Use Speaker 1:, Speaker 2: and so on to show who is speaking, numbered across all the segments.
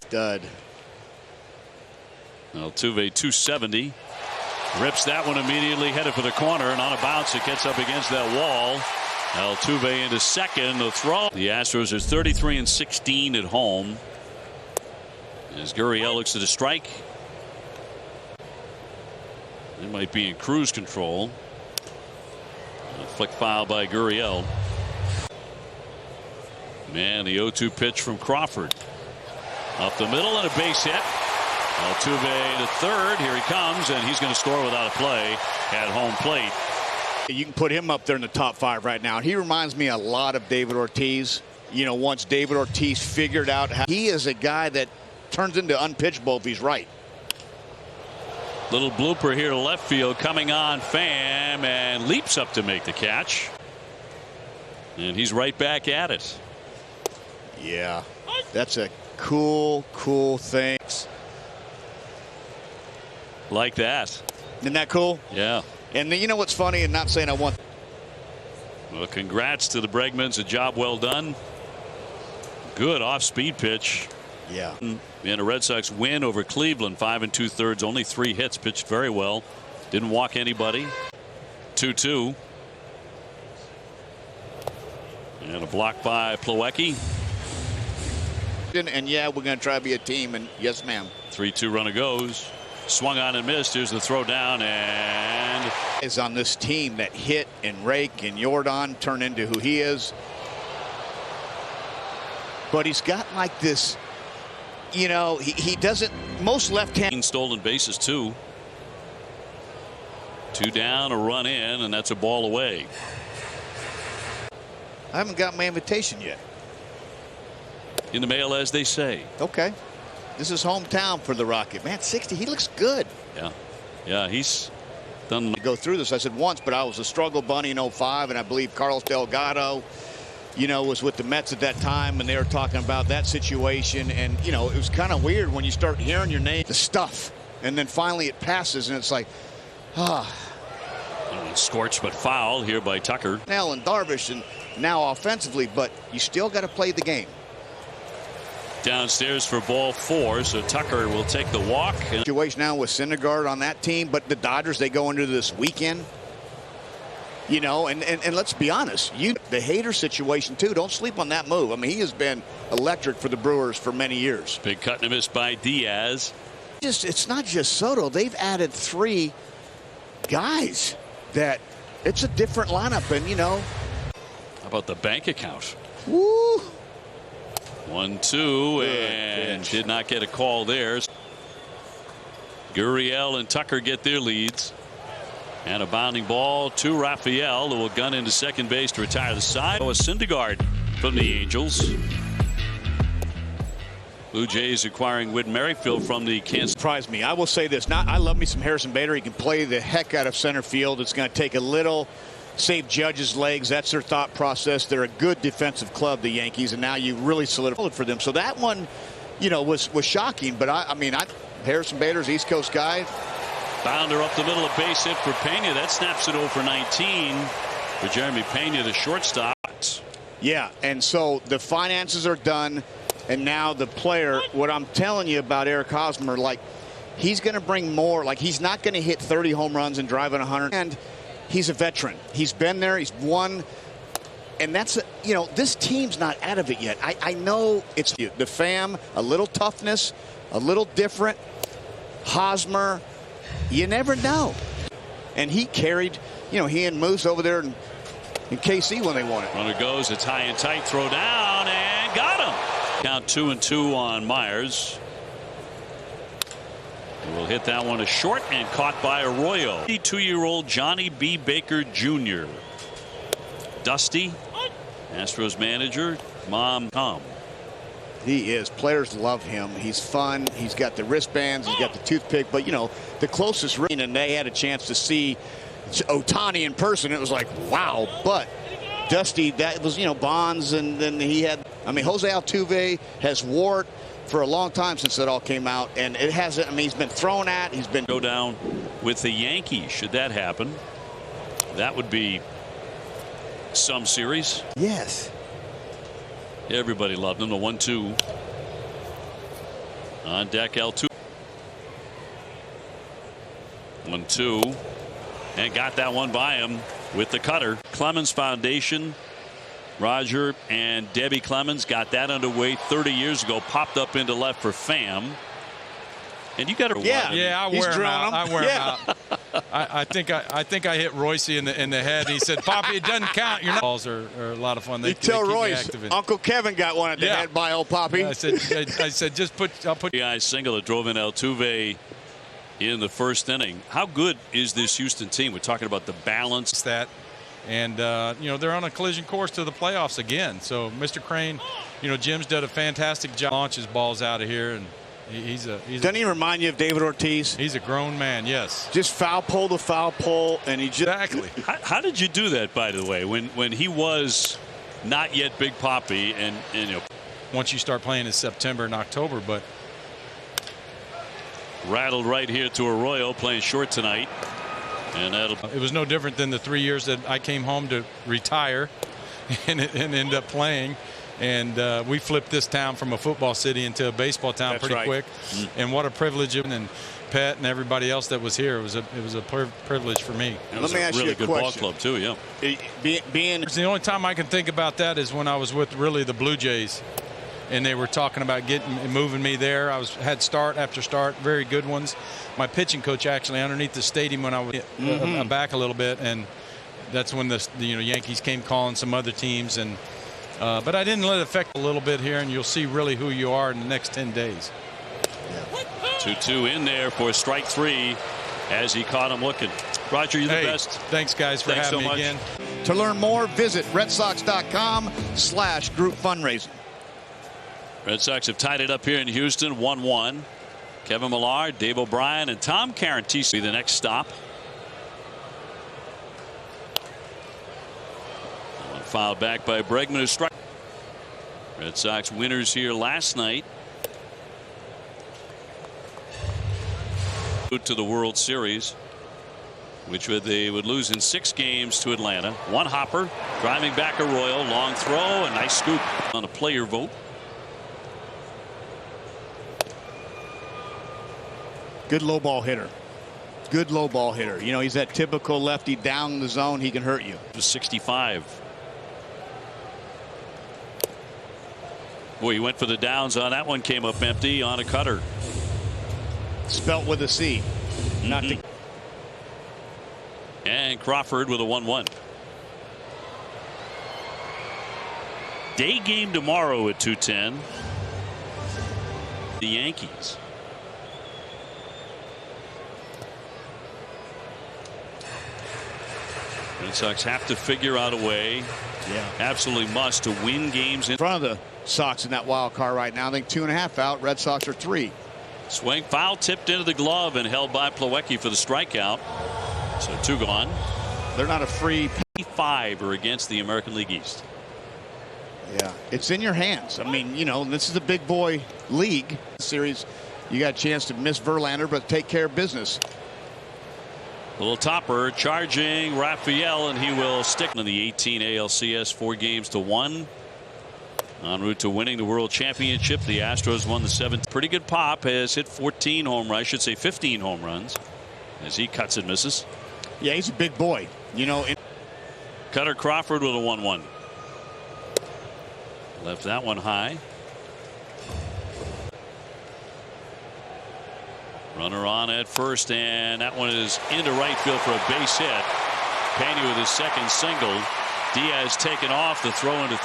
Speaker 1: Dud.
Speaker 2: Altuve 270. Rips that one immediately, headed for the corner, and on a bounce it gets up against that wall. Altuve into second. The throw. The Astros are 33-16 at home. As Gurriel looks at a strike. They might be in cruise control. A flick foul by Gurriel. Man, the 0-2 pitch from Crawford. Up the middle and a base hit. Altuve to third. Here he comes, and he's going to score without a play at home plate.
Speaker 1: You can put him up there in the top 5 right now. He reminds me a lot of David Ortiz. You know, once David Ortiz figured out how he is a guy that turns into unpitchable if he's right.
Speaker 2: Little blooper here to left field, coming on Pham, and leaps up to make the catch. And he's right back at it.
Speaker 1: Yeah, that's a cool thing.
Speaker 2: Like that.
Speaker 1: Isn't that cool?
Speaker 2: Yeah.
Speaker 1: And you know what's funny, and not saying I want.
Speaker 2: Well, congrats to the Bregmans. A job well done. Good off-speed pitch.
Speaker 1: Yeah.
Speaker 2: And a Red Sox win over Cleveland, 5 2/3, only 3 hits, pitched very well, didn't walk anybody. 2-2. And a block by Plawecki.
Speaker 1: And yeah, we're going to try to be a team, and yes, ma'am.
Speaker 2: 3-2 runner goes. Swung on and missed. Here's the throw down, and
Speaker 1: is on this team that hit and rake, and Jordan turned into who he is. But he's got like this, you know, he doesn't, most left-hand.
Speaker 2: Stolen bases too. 2 down, a run in, and that's a ball away.
Speaker 1: I haven't got my invitation yet.
Speaker 2: In the mail, as they say.
Speaker 1: Okay. This is hometown for the Rocket. Man, 60, he looks good.
Speaker 2: Yeah. Yeah, he's done.
Speaker 1: Go through this, I said once, but I was a struggle bunny in 05, and I believe Carlos Delgado, you know, was with the Mets at that time, and they were talking about that situation. And, you know, it was kind of weird when you start hearing your name, the stuff, and then finally it passes, and it's like,
Speaker 2: Scorched but foul here by Tucker.
Speaker 1: Snell and Darvish, and now offensively, but you still got to play the game.
Speaker 2: Downstairs for ball 4, so Tucker will take the walk.
Speaker 1: Situation now with Syndergaard on that team, but the Dodgers, they go into this weekend. You know, and let's be honest, the Hader situation too, don't sleep on that move. I mean, he has been electric for the Brewers for many years.
Speaker 2: Big cut and a miss by Diaz.
Speaker 1: It's not just Soto. They've added 3 guys that it's a different lineup, and you know.
Speaker 2: How about the bank account?
Speaker 1: Woo!
Speaker 2: 1-2, and did not get a call there. Gurriel and Tucker get their leads. And a bounding ball to Raphael, who will gun into second base to retire the side. A Syndergaard from the Angels. Blue Jays acquiring Whit Merrifield from the Kansas.
Speaker 1: Surprised me. I will say this. I love me some Harrison Bader. He can play the heck out of center field. It's going to take a little. Save Judge's legs. That's their thought process. They're a good defensive club, the Yankees, and now you really solidified for them. So that one, you know, was shocking. But I mean, Harrison Bader's East Coast guy.
Speaker 2: Bounder up the middle, a base hit for Pena. That snaps it 0 for 19 for Jeremy Pena, the shortstop.
Speaker 1: Yeah, and so the finances are done, and now the player. What I'm telling you about Eric Hosmer, like he's going to bring more. Like he's not going to hit 30 home runs and drive in 100. And he's a veteran. He's been there. He's won. And that's, you know, this team's not out of it yet. I know it's the Pham, a little toughness, a little different. Hosmer, you never know. And he carried, you know, he and Moose over there in KC when they won it.
Speaker 2: Runner goes, it's high and tight, throw down, and got him. Count 2-2 on Myers. Will hit that one a short and caught by Arroyo. 32-year-old Johnny B. Baker Jr. Dusty, Astros manager, Mom Tom.
Speaker 1: He is. Players love him. He's fun. He's got the wristbands. He's got the toothpick. But, you know, the closest ring, and they had a chance to see Ohtani in person. It was like, wow. But Dusty, that was, you know, Bonds, and then he had, I mean, Jose Altuve has wore for a long time since it all came out, and it hasn't. I mean, he's been thrown at. He's been
Speaker 2: go down with the Yankees. Should that happen, that would be some series.
Speaker 1: Yes.
Speaker 2: Everybody loved him. The 1-2. On deck, L2. 1-2. And got that one by him with the cutter. Clemens Foundation. Roger and Debbie Clemens got that underway 30 years ago. Popped up into left for Pham. And you got to
Speaker 3: I wear him out. I wear him out. I think I hit Royce in the head. He said, "Poppy, it doesn't count. You're not." Balls are a lot of fun.
Speaker 1: You tell Royce, Uncle Kevin got one at the head by old Poppy.
Speaker 3: Yeah, I said, I'll put.
Speaker 2: The single that drove in Altuve in the first inning. How good is this Houston team? We're talking about the balance.
Speaker 3: That, and they're on a collision course to the playoffs again. So Mr. Crane, Jim's done a fantastic job. Launches balls out of here, and
Speaker 1: doesn't he remind you of David Ortiz?
Speaker 3: He's a grown man, yes.
Speaker 1: Just foul pole to foul pole, and he just
Speaker 3: exactly.
Speaker 2: How did you do that, by the way, when he was not yet Big Poppy, and
Speaker 3: once you start playing in September and October, but
Speaker 2: rattled right here to Arroyo, playing short tonight, and
Speaker 3: it was no different than the 3 years that I came home to retire and end up playing. And we flipped this town from a football city into a baseball town pretty quick. And what a privilege. And Pet and everybody else that was here. It was a privilege for me.
Speaker 2: Let me ask you a good ball club too. Yeah.
Speaker 3: The only time I can think about that is when I was with the Blue Jays, and they were talking about moving me there. I had start after start, very good ones. My pitching coach actually underneath the stadium when I was back a little bit, and that's when the Yankees came calling some other teams. And but I didn't let it affect a little bit here, and you'll see really who you are in the next 10 days.
Speaker 2: 2-2 in there for strike 3 as he caught him looking. Roger, you're the best.
Speaker 3: Thanks, guys, for having me again.
Speaker 1: To learn more, visit redsox.com/group fundraising.
Speaker 2: Red Sox have tied it up here in Houston, 1-1. Kevin Millar, Dave O'Brien, and Tom Carantese be the next stop. Fouled back by Bregman, who struck. Red Sox winners here last night to the World Series, which they would lose in 6 games to Atlanta. One hopper, driving back Arroyo, long throw, a nice scoop on a player vote.
Speaker 1: Good low ball hitter. Good low ball hitter. He's that typical lefty down the zone. He can hurt you.
Speaker 2: 65. Boy, he went for the downs on that one. Came up empty on a cutter.
Speaker 1: Spelt with a C. Not the.
Speaker 2: And Crawford with a 1-1. Day game tomorrow at 2:10. The Yankees. Red Sox have to figure out a way. Absolutely must to win games in
Speaker 1: front of the Sox in that wild card right now. I think 2.5 out. Red Sox are 3.
Speaker 2: Swing foul tipped into the glove and held by Plawecki for the strikeout. So 2 gone.
Speaker 1: They're not a free.
Speaker 2: 5 are against the American League East.
Speaker 1: Yeah, it's in your hands. I mean, this is a big boy league series. You got a chance to miss Verlander, but take care of business.
Speaker 2: A little topper charging Raphael, and he will stick in the 18 ALCS 4 games to 1. En route to winning the World Championship. The Astros won the 7th. Pretty good pop. Has hit 14 home runs. I should say 15 home runs as he cuts and misses.
Speaker 1: Yeah, he's a big boy.
Speaker 2: Kutter Crawford with a 1-1. Left that one high. Runner on at first, and that one is into right field for a base hit. Pena with his second single. Diaz taken off. The throw into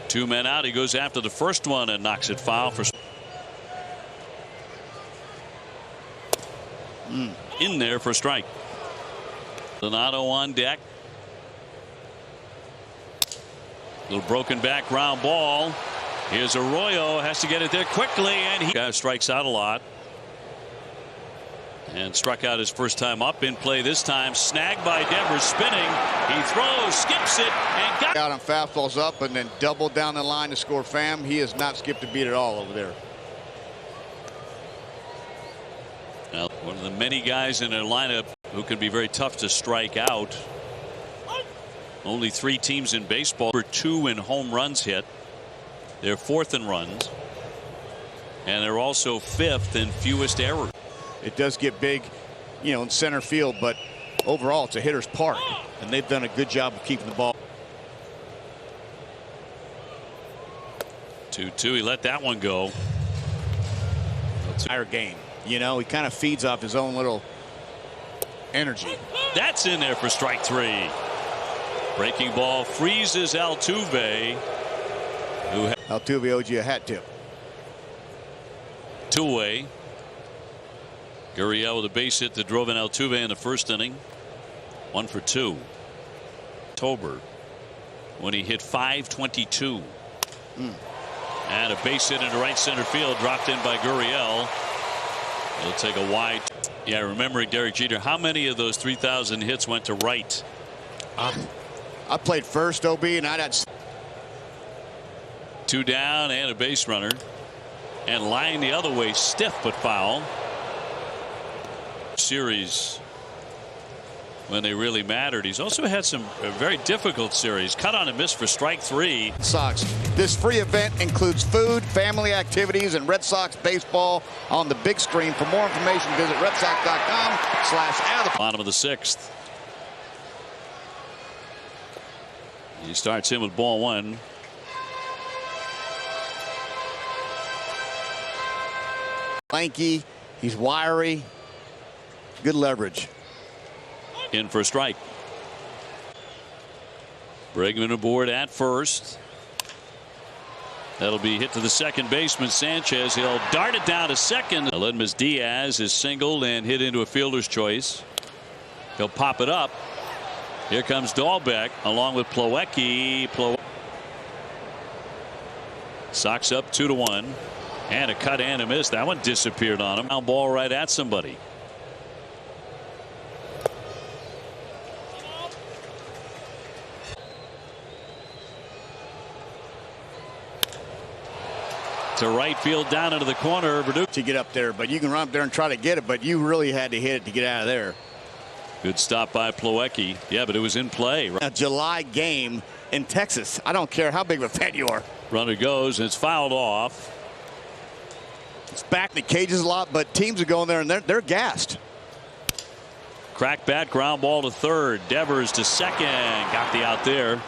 Speaker 2: 2 men out. He goes after the first one and knocks it foul for in there for strike. Donato on deck. Little broken back ground ball. Here's Arroyo, has to get it there quickly, and he strikes out a lot. And struck out his first time up in play this time. Snagged by Devers, spinning. He throws, skips it, and got
Speaker 1: out on fastballs up and then doubled down the line to score. Pham. He has not skipped a beat at all over there.
Speaker 2: Well, one of the many guys in their lineup who can be very tough to strike out. Only 3 teams in baseball for 2 in home runs hit. They're 4th in runs. And they're also 5th in fewest errors.
Speaker 1: It does get big, you know, in center field, but overall it's a hitter's park, and they've done a good job of keeping the ball.
Speaker 2: 2-2. He let that one go.
Speaker 1: Entire game, you know, he kind of feeds off his own little energy.
Speaker 2: That's in there for strike 3. Breaking ball freezes Altuve.
Speaker 1: Altuve owed you a hat tip.
Speaker 2: 2-away. Gurriel with a base hit that drove in Altuve in the first inning. 1 for 2. October when he hit .522. And a base hit into right center field, dropped in by Gurriel. He'll take a wide. Yeah, remembering Derek Jeter, how many of those 3,000 hits went to right?
Speaker 1: I played first, OB, and I'd had
Speaker 2: 2 down and a base runner. And lying the other way, stiff but foul. Series when they really mattered. He's also had some very difficult series. Cut on and miss for strike 3.
Speaker 1: Sox. This free event includes food, family activities, and Red Sox baseball on the big screen. For more information, visit redsox.com/out.
Speaker 2: Bottom of the 6th. He starts in with ball 1.
Speaker 1: Lanky, he's wiry, good leverage.
Speaker 2: In for a strike. Bregman aboard at first. That'll be hit to the second baseman, Sanchez. He'll dart it down to second. Aledmus Diaz is singled and hit into a fielder's choice. He'll pop it up. Here comes Dahlbeck along with Plawecki. Sox up 2-1. And a cut and a miss. That one disappeared on him. Now ball right at somebody. To right field, down into the corner.
Speaker 1: To get up there, but you can run up there and try to get it, but you really had to hit it to get out of there.
Speaker 2: Good stop by Plawecki. Yeah, but it was in play.
Speaker 1: A July game in Texas. I don't care how big of a fan you are.
Speaker 2: Runner goes, and it's fouled off.
Speaker 1: It's back in the cages a lot, but teams are going there and they're gassed.
Speaker 2: Crack bat, ground ball to third. Devers to second. Got the out there.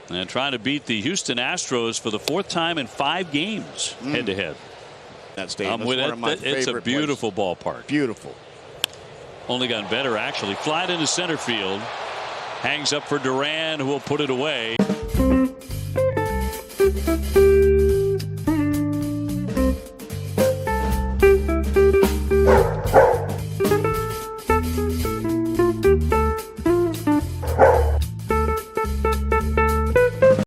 Speaker 2: And trying to beat the Houston Astros for the 4th time in 5 games head to head.
Speaker 1: That stadium
Speaker 2: I'm with
Speaker 1: one of my
Speaker 2: it. It's a beautiful ballpark.
Speaker 1: Beautiful.
Speaker 2: Only gotten better, actually. Fly into center field. Hangs up for Duran, who will put it away.